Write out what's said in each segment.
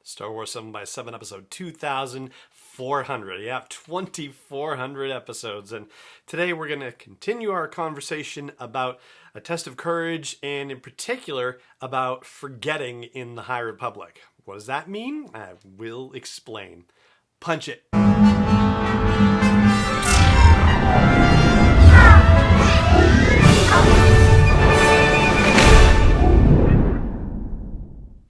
Star Wars 7 by 7 episode 2400. Yeah, 2400 episodes. And today we're going to continue our conversation about a test of courage and in particular about forgetting in the High Republic. What does that mean? I will explain. Punch it.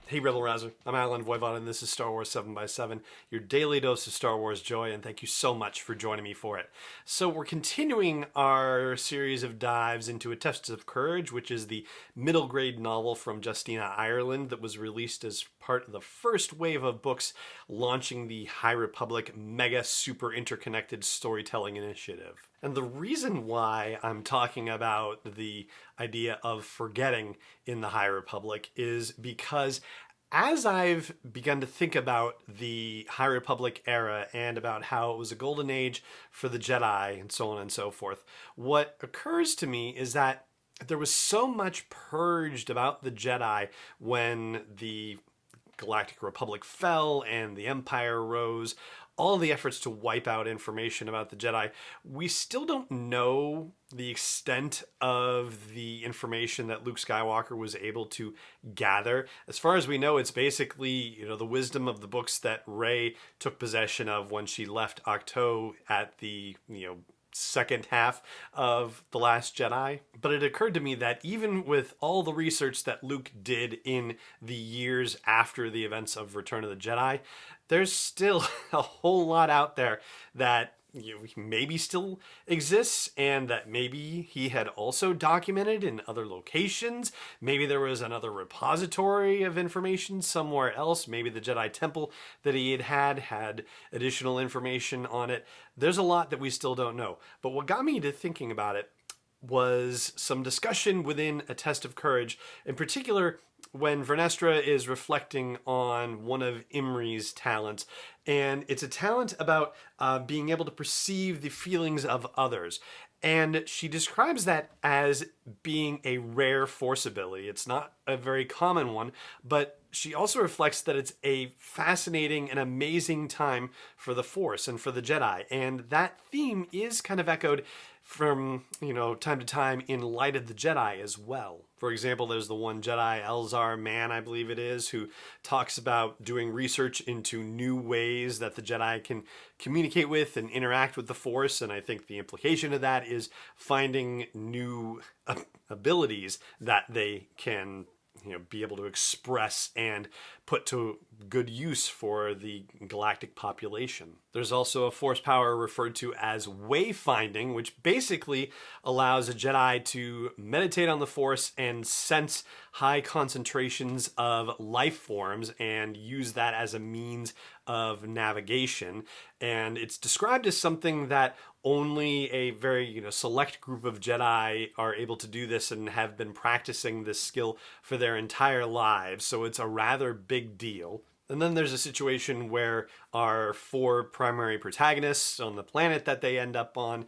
Hey Rebel Rouser, I'm Alan Voivod and this is Star Wars 7 by 7, your daily dose of Star Wars joy, and thank you so much for joining me for it. So we're continuing our series of dives into A Test of Courage, which is the middle grade novel from Justina Ireland that was released as part of the first wave of books launching the High Republic mega super interconnected storytelling initiative. And the reason why I'm talking about the idea of forgetting in the High Republic is because as I've begun to think about the High Republic era and about how it was a golden age for the Jedi and so on and so forth, what occurs to me is that there was so much purged about the Jedi when the Galactic Republic fell and the Empire rose. All the efforts to wipe out information about the Jedi, we still don't know the extent of the information that Luke Skywalker was able to gather. As far as we know, it's basically, the wisdom of the books that Rey took possession of when she left Ahch-To at the, second half of The Last Jedi. But it occurred to me that even with all the research that Luke did in the years after the events of Return of the Jedi, there's still a whole lot out there that maybe still exists and that maybe he had also documented in other locations. Maybe there was another repository of information somewhere else. Maybe the Jedi Temple that he had additional information on it. There's a lot that we still don't know. But what got me to thinking about it was some discussion within A Test of Courage, in particular when Vernestra is reflecting on one of Imri's talents. And it's a talent about being able to perceive the feelings of others. And she describes that as being a rare Force ability. It's not a very common one, but she also reflects that it's a fascinating and amazing time for the Force and for the Jedi. And that theme is kind of echoed from, time to time in Light of the Jedi as well. For example, there's the one Jedi, Elzar Mann, I believe it is, who talks about doing research into new ways that the Jedi can communicate with and interact with the Force. And I think the implication of that is finding new abilities that they can be able to express and put to good use for the galactic population. There's also a force power referred to as Wayfinding, which basically allows a Jedi to meditate on the Force and sense high concentrations of life forms and use that as a means of navigation. And it's described as something that only a very select group of Jedi are able to do this and have been practicing this skill for their entire lives. So it's a rather big deal. And then there's a situation where our four primary protagonists on the planet that they end up on,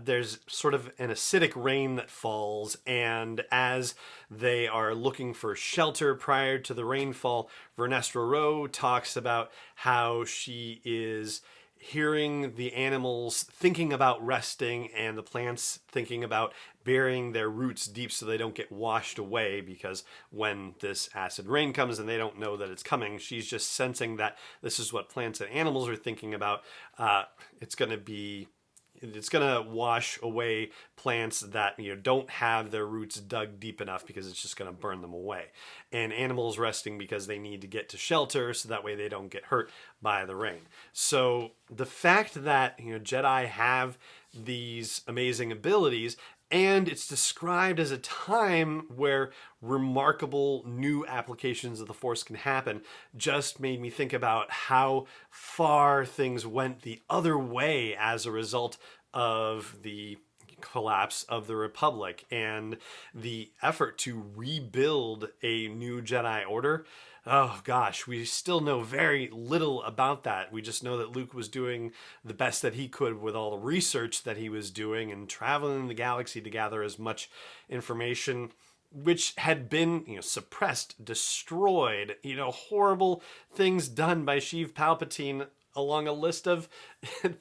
there's sort of an acidic rain that falls, and as they are looking for shelter prior to the rainfall, Vernestra Rwoh talks about how she is hearing the animals thinking about resting and the plants thinking about burying their roots deep so they don't get washed away, because when this acid rain comes and they don't know that it's coming, she's just sensing that this is what plants and animals are thinking about. It's going to wash away plants that don't have their roots dug deep enough, because it's just going to burn them away. And animals resting because they need to get to shelter so that way they don't get hurt by the rain. So the fact that Jedi have these amazing abilities, and it's described as a time where remarkable new applications of the Force can happen, just made me think about how far things went the other way as a result of the collapse of the Republic and the effort to rebuild a new Jedi Order. Oh gosh, we still know very little about that. We just know that Luke was doing the best that he could with all the research that he was doing and traveling the galaxy to gather as much information which had been, suppressed, destroyed, horrible things done by Sheev Palpatine along a list of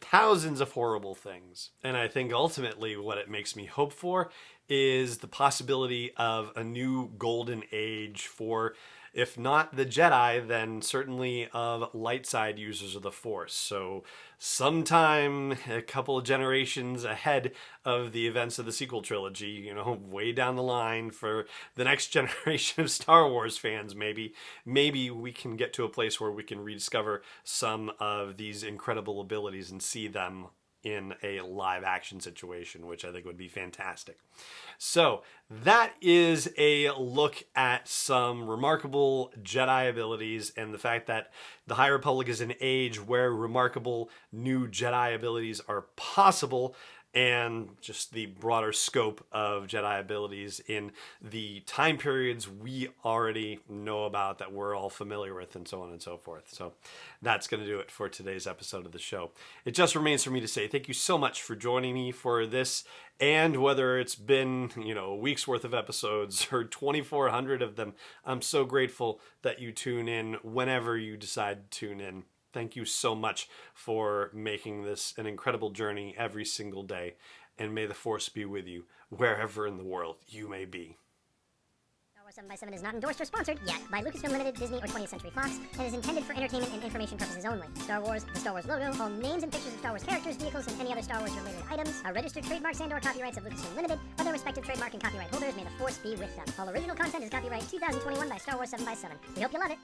thousands of horrible things. And I think ultimately what it makes me hope for is the possibility of a new golden age for, if not the Jedi, then certainly of light side users of the Force. So sometime a couple of generations ahead of the events of the sequel trilogy, way down the line for the next generation of Star Wars fans, maybe we can get to a place where we can rediscover some of these incredible abilities and see them in a live action situation, which I think would be fantastic. So that is a look at some remarkable Jedi abilities and the fact that the High Republic is an age where remarkable new Jedi abilities are possible, and just the broader scope of Jedi abilities in the time periods we already know about, that we're all familiar with, and so on and so forth. So that's going to do it for today's episode of the show. It just remains for me to say thank you so much for joining me for this, and whether it's been, a week's worth of episodes or 2,400 of them, I'm so grateful that you tune in whenever you decide to tune in. Thank you so much for making this an incredible journey every single day, and may the Force be with you wherever in the world you may be. Star Wars 7x7 is not endorsed or sponsored yet by Lucasfilm Limited, Disney, or 20th Century Fox, and is intended for entertainment and information purposes only. Star Wars, the Star Wars logo, all names and pictures of Star Wars characters, vehicles, and any other Star Wars related items are registered trademarks and/or copyrights of Lucasfilm Limited, or their respective trademark and copyright holders. May the Force be with them. All original content is copyright 2021 by Star Wars 7x7. We hope you love it.